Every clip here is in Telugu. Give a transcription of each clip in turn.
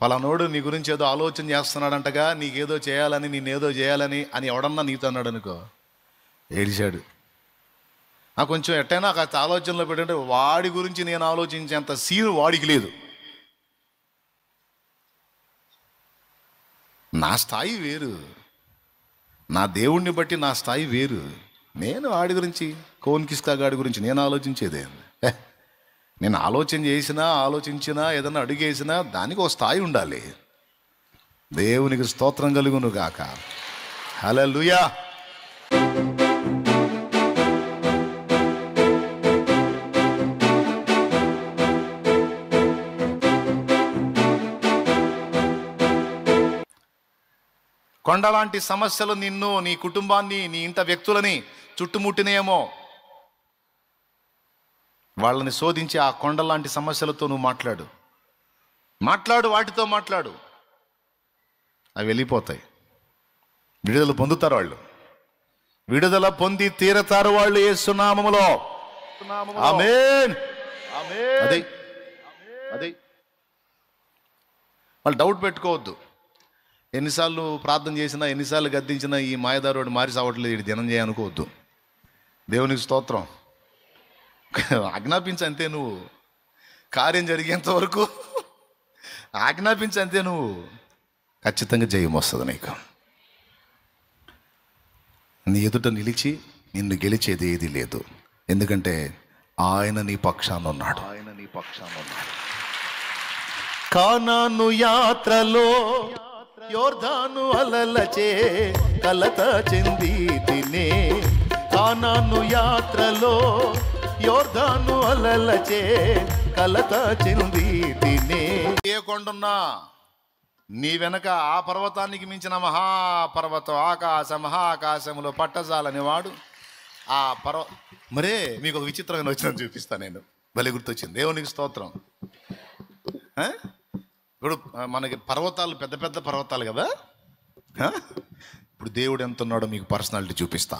ఫలానోడు నీ గురించి ఏదో ఆలోచన చేస్తున్నాడంటగా, నీకేదో చేయాలని, నేనేదో చేయాలని అని ఎవడన్నా నీతో అన్నాడు అనుకో, ఏడిచాడు. కొంచెం ఎట్టైనా కాస్త ఆలోచనలో పెట్టంటే వాడి గురించి నేను ఆలోచించేంత సీను వాడికి లేదు. నా స్థాయి వేరు, నా దేవుణ్ణి బట్టి నా స్థాయి వేరు. నేను వాడి గురించి, కోన్కిస్కా గాడి గురించి నేను ఆలోచించేదే. నేను ఆలోచించినా ఏదన్నా అడుగేసినా దానికి ఒక స్థాయి ఉండాలి. దేవునికి స్తోత్రం కలుగును గాక. హల్లెలూయా. కొండలాంటి సమస్యలు నిన్ను, నీ కుటుంబాన్ని, నీ ఇంట వ్యక్తులని చుట్టుముట్టినేమో. వాళ్ళని శోధించి ఆ కొండలాంటి సమస్యలతో నువ్వు మాట్లాడు, వాటితో మాట్లాడు. అవి వెళ్ళిపోతాయి. విడుదల పొందుతారు వాళ్ళు, విడుదల పొంది తీరతారు వాళ్ళు యేసు నామములో. ఆమేన్. అదే వాళ్ళు డౌట్ పెట్టుకోవద్దు. ఎన్నిసార్లు ప్రార్థన చేసినా, ఎన్నిసార్లు గద్దించినా ఈ మాయదారుడు మారి సావట్లేదు, ఇది దినం చేయనుకోవద్దు. దేవునికి స్తోత్రం. ఆజ్ఞాపించంతే, నువ్వు కార్యం జరిగేంత వరకు ఆజ్ఞాపించంతే, నువ్వు ఖచ్చితంగా జయం వస్తుంది నీకు. నీ ఎదుట నిలిచి నిన్ను గెలిచేది ఏది లేదు. ఎందుకంటే ఆయన నీ పక్షాన ఉన్నాడు. కానాను యాత్రలో యోర్దాను అలలచే కలత చెంది తినే. కానాను యాత్రలో యోర్దాను అలలచే కలత చెంది తినే. ఏ కొండున్నా నీ వెనక ఆ పర్వతానికి మించిన మహాపర్వతం, మహాకాశములో పట్టజాలని వాడు ఆ మరే మీకు ఒక విచిత్రమైన వచ్చిన చూపిస్తాను నేను. భలే గుర్తొచ్చింది. దేవునికి స్తోత్రం. ఇప్పుడు మనకి పర్వతాలు పెద్ద పెద్ద పర్వతాలు కదా. ఇప్పుడు దేవుడు ఎంత ఉన్నాడో మీకు పర్సనాలిటీ చూపిస్తా.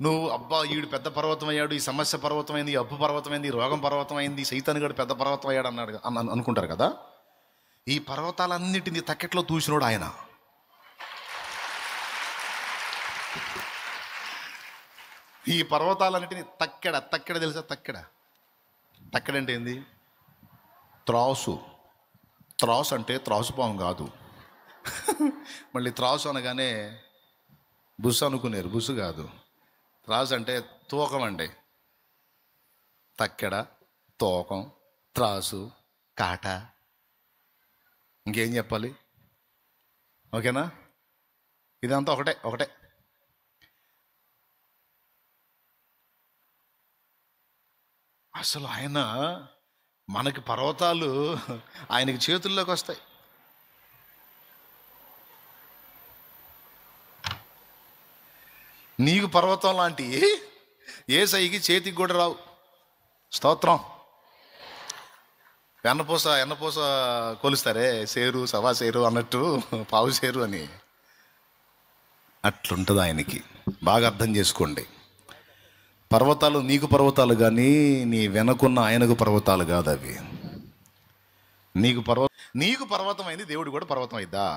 నువ్వు అబ్బా ఈడు పెద్ద పర్వతం అయ్యాడు, ఈ సమస్య పర్వతం అయింది, ఈ అప్పు పర్వతం అయింది, ఈ రోగం పర్వతం అయింది, సైతాన్ గడు పెద్ద పర్వతం అయ్యాడు అన్నాడు అనుకుంటారు కదా. ఈ పర్వతాలన్నిటినీ తక్కెట్లో తూసినోడు ఆయన. ఈ పర్వతాలన్నిటినీ తక్కెడ తెలుసా? తక్కెడంటే ఏంది? త్రాసు అంటే త్రాసుపాము కాదు. మళ్ళీ త్రాసు అనగానే బుస్సు అనుకునేరు, బుస్సు కాదు. త్రాసు అంటే తూకం అండి. తక్కెడ, తూకం, త్రాసు, కాట, ఇంకేం చెప్పాలి? ఓకేనా? ఇదంతా ఒకటే. అసలు ఆయన మనకి పర్వతాలు ఆయనకి చేతుల్లోకి వస్తాయి. నీకు పర్వతం లాంటి యేసయ్యకి చేతికి కూడా రావు. స్తోత్రం. ఎన్నపూస కొలుస్తారే, సేరు, సవా సేరు అన్నట్టు, పావు సేరు అని, అట్లుంటుంది ఆయనకి. బాగా అర్థం చేసుకోండి. పర్వతాలు నీకు పర్వతాలు కానీ నీ వెనకున్న ఆయనకు పర్వతాలు కాదు అవి. నీకు పర్వతం అయింది, దేవుడు కూడా పర్వతం అయిద్దా?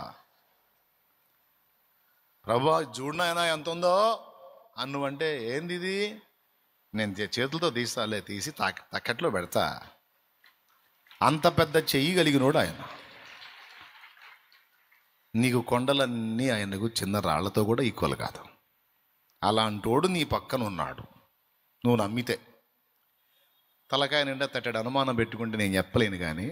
ప్రభా చూడనైనా ఎంత ఉందో అన్నువంటే ఏంది ఇది? నేను చేతులతో తీసి తక్కట్లో పెడతా. అంత పెద్ద చెయ్యి కలిగినోడు ఆయన. నీకు కొండలన్నీ ఆయనకు చిన్న రాళ్లతో కూడా ఈక్వల్ కాదు. అలాంటోడు నీ పక్కన ఉన్నాడు. నువ్వు నమ్మితే, తలకాయ నిండా తట్టడు అనుమానం పెట్టుకుంటే నేను చెప్పలేను, కానీ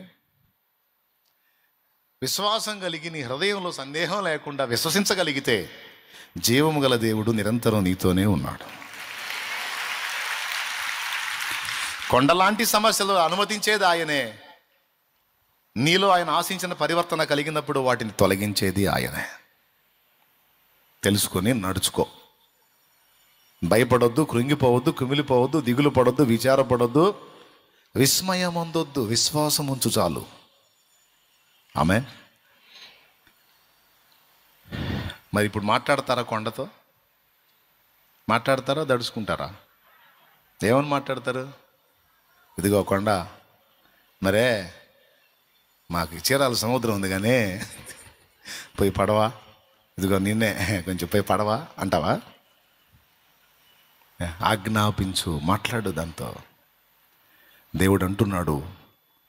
విశ్వాసం కలిగి నీ హృదయంలో సందేహం లేకుండా విశ్వసించగలిగితే జీవము గల దేవుడు నిరంతరం నీతోనే ఉన్నాడు. కొండలాంటి సమస్యలు అనుమతించేది ఆయనే. నీలో ఆయన ఆశించిన పరివర్తన కలిగినప్పుడు వాటిని తొలగించేది ఆయనే. తెలుసుకొని నడుచుకో. భయపడొద్దు, కృంగిపోవద్దు, కుమిలిపోవద్దు, దిగులు పడొద్దు, విచారపడొద్దు, విస్మయం పొందొద్దు. విశ్వాసం ఉంచు చాలు. ఆమె మరి ఇప్పుడు మాట్లాడతారా? కొండతో మాట్లాడతారా? దడుచుకుంటారా? ఏమని మాట్లాడతారు? ఇదిగో కొండ, మరే మాకు చీరాల సముద్రం ఉంది కానీ పోయి పడవా, ఇదిగో నిన్నే కొంచెం పోయి పడవా అంటావా? ఆజ్ఞాపించు, మాట్లాడు దాంతో. దేవుడు అంటున్నాడు,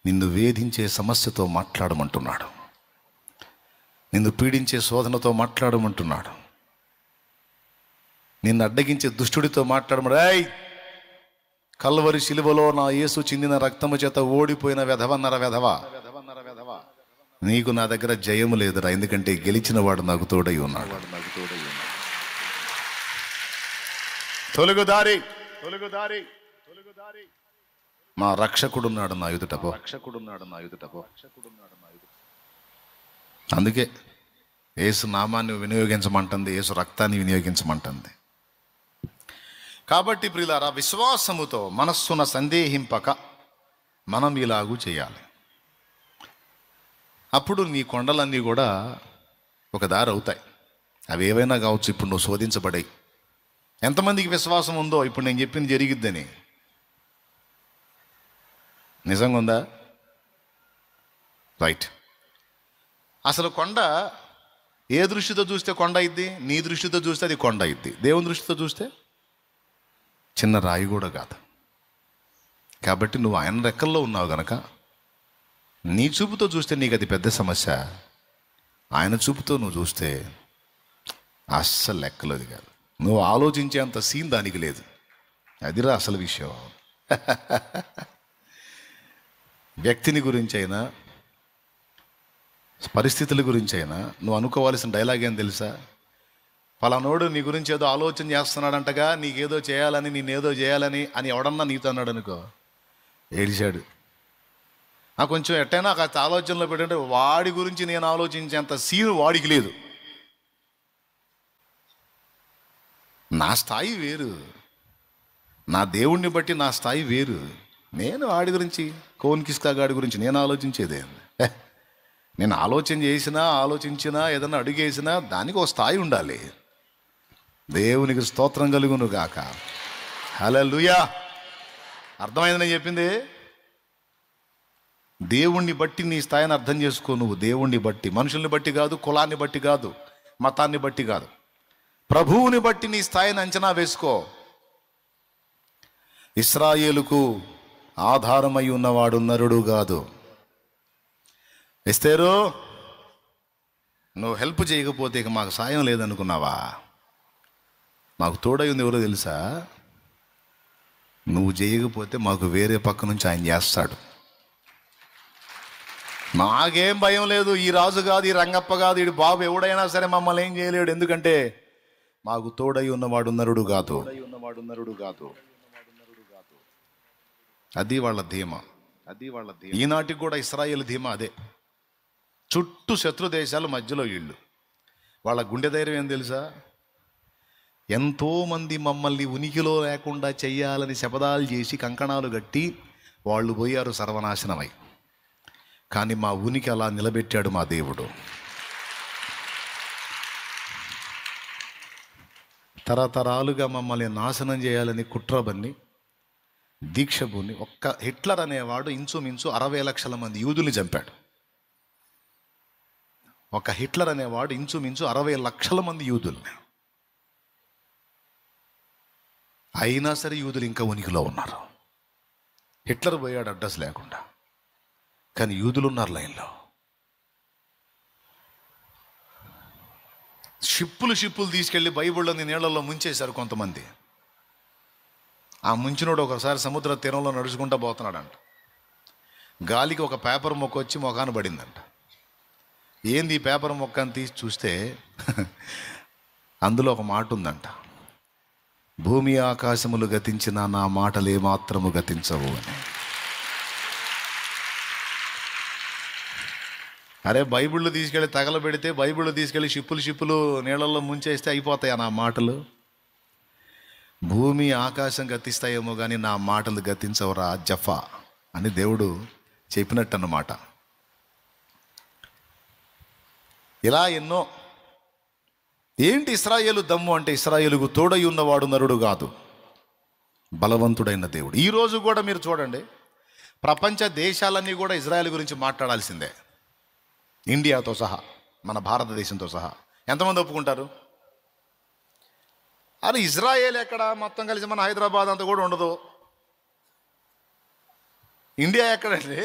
నిన్ను వేధించే సమస్యతో మాట్లాడమంటున్నాడు, నిన్ను పీడించే శోధనతో మాట్లాడమంటున్నాడు, నిన్ను అడ్డగించే దుష్టుడితో మాట్లాడమరాయ్. కల్వరి శిలువలో నా యేసు చిందిన రక్తము చేత ఓడిపోయిన వెధవన్నర వెధవ, నీకు నా దగ్గర జయము లేదురా, ఎందుకంటే గెలిచిన వాడు నాకు తోడై ఉన్నాడు. తొలుగుదారి తొలుగుదారి తొలుగుదారి మా రక్షకుడున్నాడు నా ఎదుటపో, రక్షకుడున్నాడు నా ఎదుటపో. అందుకే యేసు నామాన్ని వినియోగించమంటుంది, యేసు రక్తాన్ని వినియోగించమంటుంది. కాబట్టి ప్రియులారా, విశ్వాసముతో మనస్సున సందేహింపక మనం ఇలాగూ చేయాలి. అప్పుడు నీ కొండలన్నీ కూడా ఒక దారి అవుతాయి. అవి ఏవైనా కావచ్చు. ఇప్పుడు నువ్వు శోధించబడాయి. ఎంతమందికి విశ్వాసం ఉందో ఇప్పుడు నేను చెప్పింది జరిగిద్దని? నిజంగా ఉందా? రైట్. అసలు కొండ ఏ దృష్టితో చూస్తే కొండ అయింది? నీ దృష్టితో చూస్తే అది కొండ అయింది. దేవుని దృష్టితో చూస్తే చిన్న రాయి కూడా కాదు. కాబట్టి నువ్వు ఆయన రెక్కల్లో ఉన్నావు గనక నీ చూపుతో చూస్తే నీకు అది పెద్ద సమస్య. ఆయన చూపుతో నువ్వు చూస్తే అస్సలు లెక్కలేదు కాదు. నువ్వు ఆలోచించేంత సీన్ దానికి లేదు. అదిరా అసలు విషయం. వ్యక్తిని గురించి అయినా పరిస్థితుల గురించి అయినా నువ్వు అనుకోవాల్సిన డైలాగ్ ఏం తెలుసా? ఫలానోడు నీ గురించి ఏదో ఆలోచన చేస్తున్నాడంటగా, నీకేదో చేయాలని, నేనేదో చేయాలని అని ఎవడన్నా నీతో అన్నాడు అనుకో, ఏడిచాడు. కొంచెం ఎట్టైనా కాస్త ఆలోచనలో పెట్టంటే వాడి గురించి నేను ఆలోచించేంత సీన్ వాడికి లేదు. నా స్థాయి వేరు, నా దేవుణ్ణి బట్టి నా స్థాయి వేరు. నేను వాడి గురించి, కోన్ కిస్కా గాడి గురించి నేను ఆలోచించేదే. నేను ఆలోచించినా ఏదన్నా అడుగేసినా దానికి ఒక స్థాయి ఉండాలి. దేవునికి స్తోత్రం కలుగును గాక. హల్లెలూయా. అర్థమైంది నేను చెప్పింది? దేవుణ్ణి బట్టి నీ స్థాయిని అర్థం చేసుకో. నువ్వు దేవుణ్ణి బట్టి, మనుషుల్ని బట్టి కాదు, కులాన్ని బట్టి కాదు, మతాన్ని బట్టి కాదు, ప్రభువుని బట్టి నీ స్థాయిని అంచనా వేసుకో. ఇశ్రాయేలుకు ఆధారమై ఉన్నవాడు నరుడు కాదు. ఎస్తేరు, నువ్వు హెల్ప్ చేయకపోతే ఇక మాకు సాయం లేదనుకున్నావా? మాకు తోడై ఉంది ఎవరో తెలుసా? నువ్వు చేయకపోతే మాకు వేరే పక్క నుంచి ఆయన చేస్తాడు. నాకేం భయం లేదు. ఈ రాజు కాదు, ఈ రంగప్ప కాదు, ఈ బాబు ఎవడైనా సరే మమ్మల్ని ఏం చేయలేడు. ఎందుకంటే మాకు తోడై ఉన్నవాడు నరుడు కాదు. అది వాళ్ళ ధీమా. ఈనాటికి కూడా ఇశ్రాయేలు ధీమా అదే. చుట్టూ శత్రు దేశాలు, మధ్యలో వీళ్ళు. వాళ్ళ గుండె ధైర్యం ఏం తెలుసా? ఎంతోమంది మమ్మల్ని ఉనికిలో లేకుండా చెయ్యాలని శపథాలు చేసి కంకణాలు కట్టి వాళ్ళు పోయారు సర్వనాశనమై. కానీ మా ఉనికి అలా నిలబెట్టాడు మా దేవుడు. తరతరాలుగా మమ్మల్ని నాశనం చేయాలని కుట్రబన్ని దీక్షభూని ఒక్క హిట్లర్ అనేవాడు ఇంచుమించు 60 లక్షల మంది యూదుల్ని చంపాడు. ఒక హిట్లర్ అనేవాడు ఇంచుమించు 60 లక్షల మంది యూదుల్ని. అయినా సరే యూదులు ఇంకా ఉనికిలో ఉన్నారు. హిట్లర్ పోయాడు అడ్రస్ లేకుండా, కానీ యూదులు ఉన్నారు లైన్లో. షిప్పులు తీసుకెళ్ళి బైబిళ్ళని నీళ్లలో ముంచేశారు కొంతమంది. ఆ ముంచినోడు ఒకసారి సముద్ర తీరంలో నడుచుకుంటూ పోతున్నాడంట. గాలికి ఒక పేపర్ మొక్క వచ్చి మొఖాన పడిందంట. ఏంది ఈ పేపర్ మొక్క అని తీసి చూస్తే అందులో ఒక మాట ఉందంట, భూమి ఆకాశములు గతించిన నా మాటలు ఏమాత్రము గతించవు అని. అరే, బైబిళ్ళు తీసుకెళ్ళి తగలబెడితే, బైబిళ్ళు తీసుకెళ్ళి షిప్పులు నీళ్ళల్లో ముంచేస్తే అయిపోతాయి నా మాటలు? భూమి ఆకాశం గతిస్తాయేమో కానీ నా మాటలు గతించవరా జఫా అని దేవుడు చెప్పినట్టు అన్నమాట. ఇలా ఎన్నో. ఏంటి ఇశ్రాయేలు దమ్ము అంటే? ఇశ్రాయేలుకు తోడై ఉన్నవాడు నరుడు కాదు, బలవంతుడైన దేవుడు. ఈరోజు కూడా మీరు చూడండి, ప్రపంచ దేశాలన్నీ కూడా ఇజ్రాయెల్ గురించి మాట్లాడాల్సిందే. ఇండియాతో సహా, మన భారతదేశంతో సహా. ఎంతమంది ఒప్పుకుంటారు? అరే ఇజ్రాయేల్ ఎక్కడ? మొత్తం కలిసి మన హైదరాబాద్ అంతా కూడా ఉండదు. ఇండియా ఎక్కడండి?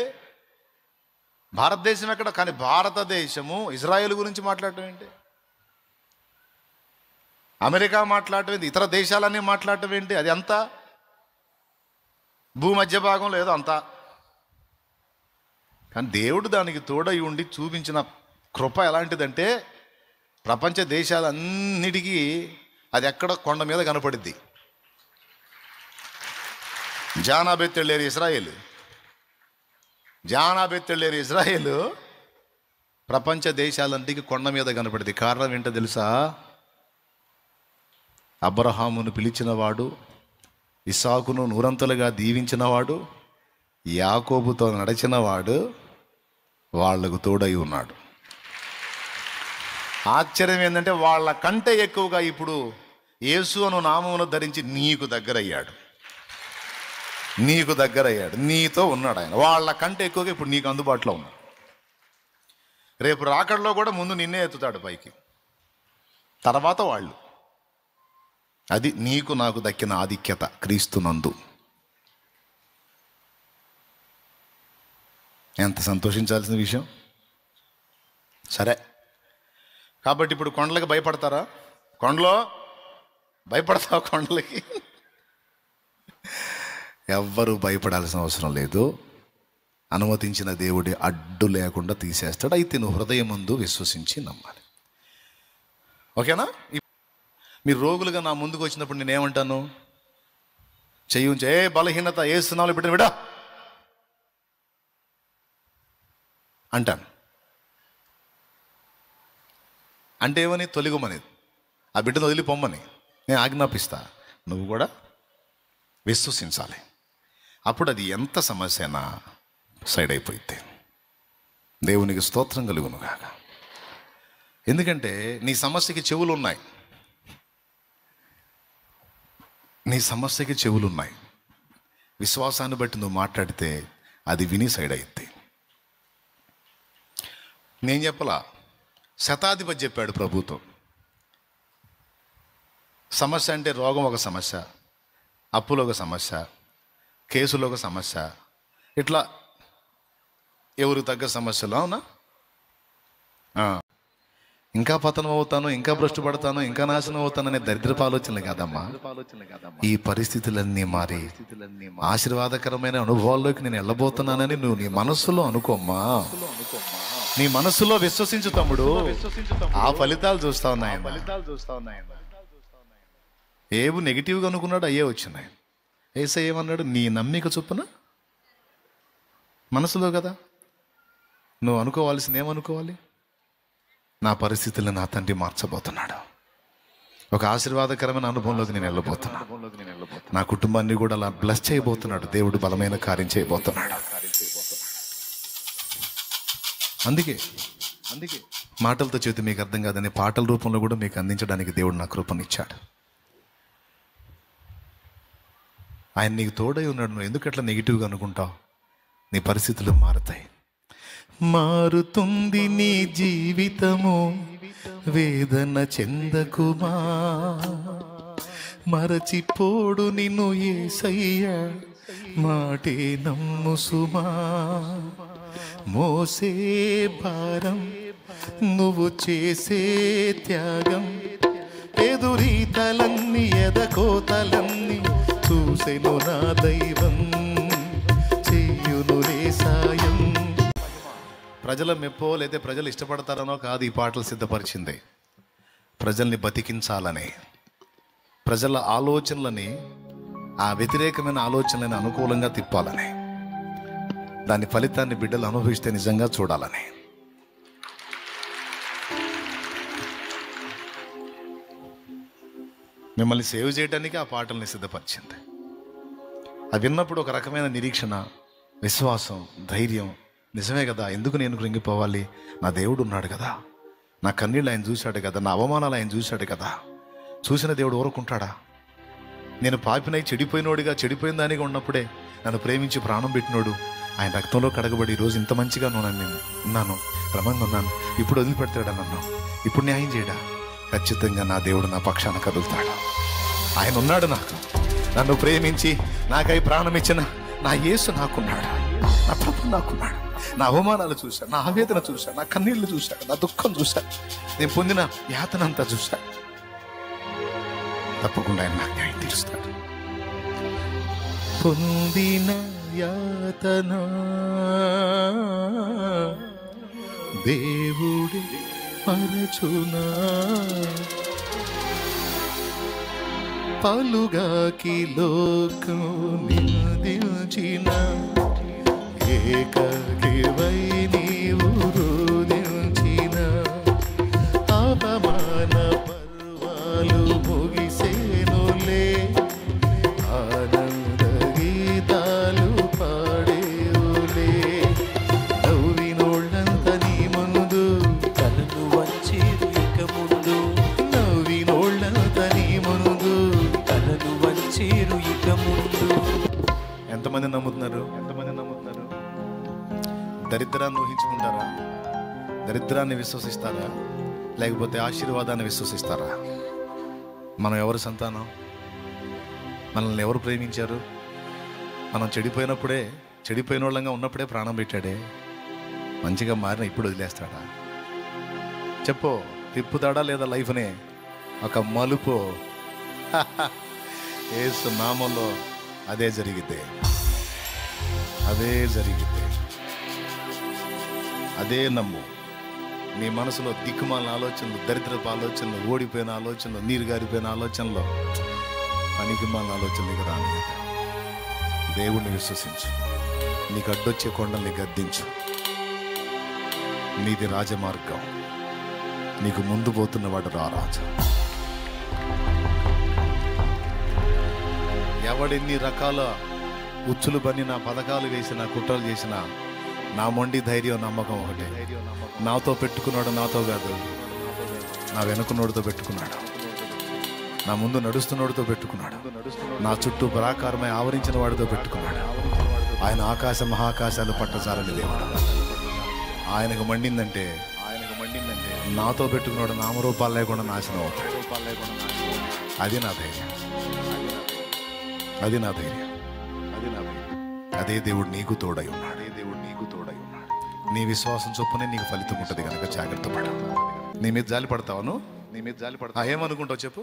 భారతదేశం ఎక్కడ? కానీ భారతదేశము ఇజ్రాయేల్ గురించి మాట్లాడటం ఏంటి? అమెరికా మాట్లాడటం ఏంటి? ఇతర దేశాలన్నీ మాట్లాడటం ఏంటి? అది అంతా భూమధ్య భాగంలో ఏదో అంతా. కానీ దేవుడు దానికి తోడై ఉండి చూపించిన కృప ఎలాంటిదంటే, ప్రపంచ దేశాలన్నిటికీ అది ఎక్కడ కొండ మీద కనపడిద్ది. జానాబెత్తెళ్ళేరు ఇజ్రాయేల్, జానాబెత్తెళ్ళేరు ఇజ్రాయేల్ ప్రపంచ దేశాలన్నిటికీ కొండ మీద కనపడింది. కారణం ఏంటో తెలుసా? అబ్రహామును పిలిచినవాడు, ఇస్సాకును నూరంతలుగా దీవించినవాడు, యాకోబుతో నడిచినవాడు వాళ్లకు తోడై ఉన్నాడు. ఆశ్చర్యం ఏంటంటే వాళ్ళ కంటే ఎక్కువగా ఇప్పుడు యేసు అను నామమును ధరించి నీకు దగ్గరయ్యాడు, నీకు దగ్గరయ్యాడు, నీతో ఉన్నాడు ఆయన. వాళ్ళ కంటే ఎక్కువగా ఇప్పుడు నీకు అందుబాటులో ఉన్నాడు. రేపు రాకడలో కూడా ముందు నిన్నే ఎత్తుతాడు పైకి, తర్వాత వాళ్ళు. అది నీకు నాకు దక్కిన ఆధిక్యత క్రీస్తునందు. ఎంత సంతోషించాల్సిన విషయం. సరే, కాబట్టి ఇప్పుడు కొండలకు భయపడతారా? కొండలో భయపడతావా? కొండలకి ఎవ్వరూ భయపడాల్సిన అవసరం లేదు. అనుమతించిన దేవుడి అడ్డు లేకుండా తీసేస్తాడు. అయితే నువ్వు హృదయం ముందు విశ్వసించి నమ్మాలి. ఓకేనా? మీరు రోగులుగా నా ముందుకు వచ్చినప్పుడు నేనేమంటాను? చెయ్యి ఉంచి, ఏ బలహీనత ఏ స్థానాలు పెట్టిన విడా అంటాను. అంటే ఏమని? తొలగమని, ఆ బిడ్డను వదిలి పొమ్మని నేను ఆజ్ఞాపిస్తా. నువ్వు కూడా విశ్వసించాలి. అప్పుడు అది ఎంత సమస్య అయినా సైడ్ అయిపోయింది. దేవునికి స్తోత్రం కలుగును గాక. ఎందుకంటే నీ సమస్యకి చెవులు ఉన్నాయి, నీ సమస్యకి చెవులు ఉన్నాయి. విశ్వాసాన్ని బట్టి నువ్వు మాట్లాడితే అది విని సైడ్ అయింది. నేను చెప్పలా, శతాధిపతి చెప్పాడు ప్రభుత్వం. సమస్య అంటే రోగం ఒక సమస్య, అప్పులో ఒక సమస్య, కేసులో ఒక సమస్య, ఇట్లా ఎవరికి తగ్గ సమస్యలు. అవునా? ఇంకా పతనం అవుతాను, ఇంకా భ్రష్టు పడతాను, ఇంకా నాశనం అవుతాను అనే దరిద్రపు ఆలోచనలు కాదమ్మా. ఈ పరిస్థితులన్నీ మారి ఆశీర్వాదకరమైన అనుభవాల్లోకి నేను వెళ్ళబోతున్నానని నువ్వు నీ మనస్సులో అనుకోమ్మా. నీ మనస్సులో విశ్వసించు తమ్ముడు. ఆ ఫలితాలు చూస్తా ఉన్నాయి. ఏవు నెగిటివ్గా అనుకున్నాడు, అయ్యే వచ్చినాయి. యేసయ్య ఏమన్నాడు? నీ నమ్మిక చొప్పున మనసులో కదా నువ్వు అనుకోవాల్సింది. ఏమనుకోవాలి? నా పరిస్థితులను నా తండ్రి మార్చబోతున్నాడు. ఒక ఆశీర్వాదకరమైన అనుభవంలోకి నేను వెళ్ళబోతున్నాను. నా కుటుంబాన్ని కూడా అలా బ్లెస్ చేయబోతున్నాడు. దేవుడు బలమైన కార్యం చేయబోతున్నాడు. అందుకే మాటలతో చేతి మీకు అర్థం కాదని పాటల రూపంలో కూడా మీకు అందించడానికి దేవుడు నా కృపనిచ్చాడు. ఆయన నీకు తోడై ఉన్నాడు. నువ్వు ఎందుకు అట్లా నెగిటివ్గా అనుకుంటావు? నీ పరిస్థితులు మారుతాయి. మారుతుంది నీ జీవితము, వేదన చెందకుమా. మరచిపోడు నిన్ను యేసయ్య, మాటే నమ్ము సుమా. మోసే భారం, నువ్వు చేసే త్యాగం, ఎదురీతలన్నీ ఎదకోతలన్నీ చూసెను నా దైవం, చెయ్యునులే సాయం. ప్రజల మెప్పో లేదా ప్రజలు ఇష్టపడతారనో కాదు ఈ పాటలు సిద్ధపరిచింది. ప్రజల్ని బతికించాలని, ప్రజల ఆలోచనలని, ఆ వ్యతిరేకమైన ఆలోచనలని అనుకూలంగా తిప్పాలని, దాని ఫలితాన్ని బిడ్డలు అనుభవిస్తే నిజంగా చూడాలని. మిమ్మల్ని సేవ్ చేయడానికి ఆ పాటల్ని సిద్ధపరిచింది. అవి విన్నప్పుడు ఒక రకమైన నిరీక్షణ, విశ్వాసం, ధైర్యం. నిజమే కదా, ఎందుకు నేను కృంగిపోవాలి? నా దేవుడు ఉన్నాడు కదా, నా కన్నీళ్ళు ఆయన చూశాడు కదా, నా అవమానాలు ఆయన చూశాడు కదా. చూసిన దేవుడు ఊరుకుంటాడా? నేను పాపినై చెడిపోయినోడిగా, చెడిపోయిన దానిగా ఉన్నప్పుడే నన్ను ప్రేమించి ప్రాణం పెట్టినోడు ఆయన రక్తంలో కడగబడి ఈరోజు ఇంత మంచిగా ఉన్నాను, క్రమంగా ఉన్నాను. ఇప్పుడు వదిలిపెడతాడా నన్ను? ఇప్పుడు న్యాయం చేయడా? ఖచ్చితంగా నా దేవుడు నా పక్షాన కదులుతాడు. ఆయన ఉన్నాడు. నన్ను ప్రేమించి నాకై ప్రాణం ఇచ్చిన నా యేసు నాకున్నాడు. నా ప్రభు నాకున్నాడు. నా అవమానాలు చూశాడు, నా ఆవేదన చూశాడు, నా కన్నీళ్లు చూశాడు, నా దుఃఖం చూశాడు, నేను పొందిన యాతనంతా చూశాడు. తప్పకుండా ఆయన నాకు న్యాయం తీరుస్తాడు. పొందిన యాతన దేవుడి మరచునా, పలుగాకి లోకం నిందించిన ఏకవై నీవు రోదించిన అవమాన పర్వాలు ముగిసేనులే, ఆనంద గీతాలు పాడేవులే. నవ్వినోళ్ళంత నీ ముందు కలను వచ్చేరు ఇక ముందు, నవ్వినోళ్ళంత నీ ముందు కలను వచ్చేరు ఇక ముందు. ఎంతమంది నమ్ముతున్నారు? దరిద్రాన్ని ఊహించుకుంటారా? దరిద్రాన్ని విశ్వసిస్తారా? లేకపోతే ఆశీర్వాదాన్ని విశ్వసిస్తారా? మనం ఎవరు సంతానం? మనల్ని ఎవరు ప్రేమించారు? మనం చెడిపోయిన వాళ్ళంగా ఉన్నప్పుడే ప్రాణం పెట్టాడే. మంచిగా మారిన ఇప్పుడు వదిలేస్తాడా? చెప్పు, తిప్పుతాడా లేదా లైఫ్నే? ఒక మలుపు యేసు నామంలో అదే జరిగిద్ది. అదే నమ్ము. నీ మనసులో దిక్కుమాలిన ఆలోచనలు, దరిద్రపు ఆలోచనలు, ఓడిపోయిన ఆలోచనలు, నీరు గారిపోయిన ఆలోచనలు, పనికిమాలిన ఆలోచనలు రాని. దేవుణ్ణి విశ్వసించు. నీకు అడ్డొచ్చే కొండల్ని గద్దించు. నీది రాజమార్గం. నీకు ముందు పోతున్నవాడు రారాజు. ఎవడెన్ని రకాల ఉచ్చులు బన్ని నా పథకాలు వేసిన, కుట్రలు చేసిన, నా మొండి ధైర్యం, నమ్మకం ఒకటే. నాతో పెట్టుకున్నాడు, నాతో కాదు, నా వెనుకున్నోడితో పెట్టుకున్నాడు, నా ముందు నడుస్తున్నోడితో పెట్టుకున్నాడు, నా చుట్టూ పరాకారమై ఆవరించిన వాడితో పెట్టుకున్నాడు. ఆయన ఆకాశ మహాకాశాలు పట్టజాలని దేవుడు. ఆయనకు మండిందంటే నాతో పెట్టుకున్నాడు నామరూపాలు లేకుండా నాశనం అవుతాడు. అది నా ధైర్యం. అదే దేవుడు నీకు తోడై ఉన్నాడు. నీ విశ్వాసం చొప్పునే నీకు ఫలితం ఉంటుంది కనుక జాగ్రత్త పడ. నీ మీద జాలి పడతావను? ఏమనుకుంటావు చెప్పు?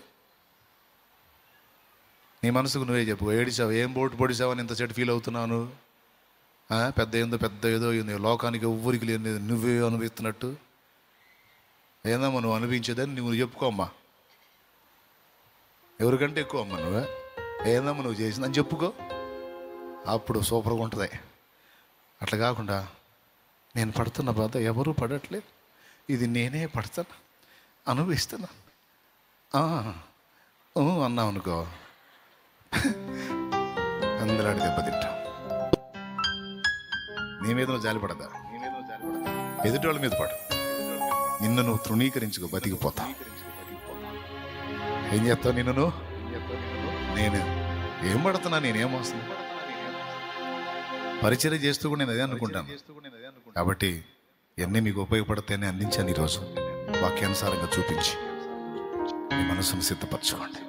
నీ మనసుకు నువ్వే చెప్పు. ఏడిచావు, ఏం బోటు పొడిచావు అని ఇంతసేపు ఫీల్ అవుతున్నాను? పెద్ద ఏదో లోకానికి ఎవ్వరికి లేని నువ్వే అనుభవిస్తున్నట్టు. ఏందమ్మా నువ్వు అనిపించేదని నువ్వు చెప్పుకోమ్మా. ఎవరికంటే ఎక్కువ అమ్మా నువ్వే. ఏందమ్మా నువ్వు చేసిందని చెప్పుకో. అప్పుడు సూపర్గా ఉంటుంది. అట్లా కాకుండా నేను పడుతున్న బాధ ఎవరూ పడట్లేదు, ఇది నేనే పడతాను, అనుభవిస్తున్నా అన్నావు అనుకో, అందరాడి దెబ్బతింటావు. నీ మీద నువ్వు జాలి పడదా? ఎదుటి వాళ్ళ మీద పడు. నిన్ను నువ్వు తృణీకరించుకో, బతికిపోతా. ఏం చేస్తావు? నేను ఏం పడుతున్నా, నేనేం వస్తున్నా? పరిచర్య చేస్తూ కూడా నేను అదే అనుకుంటాను. కాబట్టి ఇవన్నీ మీకు ఉపయోగపడతాయని అందించాను ఈరోజు. వాక్యానుసారంగా చూపించి మీ మనసును సిద్ధపరచుకోండి.